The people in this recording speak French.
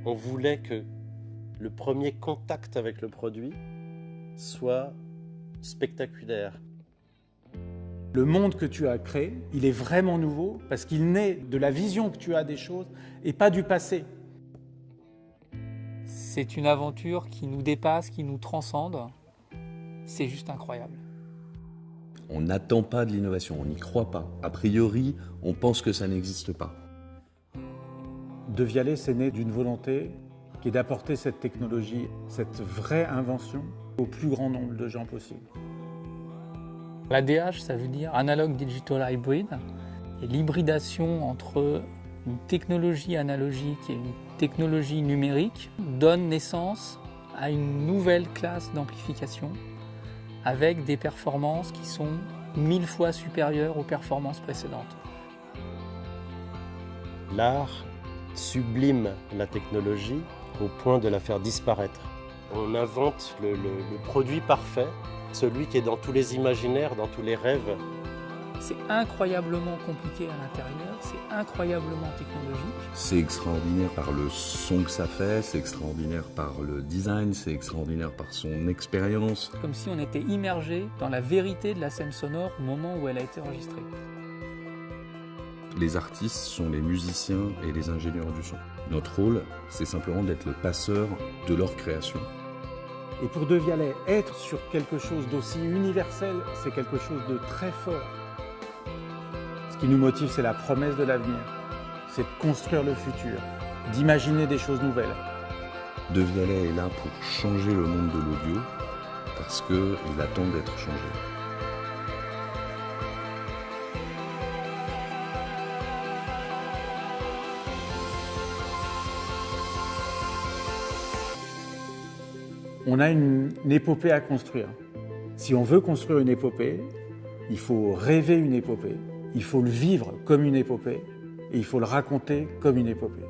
On voulait que le premier contact avec le produit soit spectaculaire. Le monde que tu as créé, il est vraiment nouveau parce qu'il naît de la vision que tu as des choses et pas du passé. C'est une aventure qui nous dépasse, qui nous transcende. C'est juste incroyable. On n'attend pas de l'innovation, on n'y croit pas. A priori, on pense que ça n'existe pas. De Vialet, c'est né d'une volonté qui est d'apporter cette technologie, cette vraie invention au plus grand nombre de gens possible. L'ADH, ça veut dire Analog Digital Hybrid. Et l'hybridation entre une technologie analogique et une technologie numérique donne naissance à une nouvelle classe d'amplification avec des performances qui sont 1000 fois supérieures aux performances précédentes. L'art sublime la technologie au point de la faire disparaître. On invente le produit parfait, celui qui est dans tous les imaginaires, dans tous les rêves. C'est incroyablement compliqué à l'intérieur, c'est incroyablement technologique. C'est extraordinaire par le son que ça fait, c'est extraordinaire par le design, c'est extraordinaire par son expérience. Comme si on était immergé dans la vérité de la scène sonore au moment où elle a été enregistrée. Les artistes sont les musiciens et les ingénieurs du son. Notre rôle, c'est simplement d'être le passeur de leur création. Et pour De Vialet, être sur quelque chose d'aussi universel, c'est quelque chose de très fort. Ce qui nous motive, c'est la promesse de l'avenir. C'est de construire le futur, d'imaginer des choses nouvelles. De Vialet est là pour changer le monde de l'audio parce qu'il attend d'être changé. On a une épopée à construire. Si on veut construire une épopée, il faut rêver une épopée, il faut le vivre comme une épopée et il faut le raconter comme une épopée.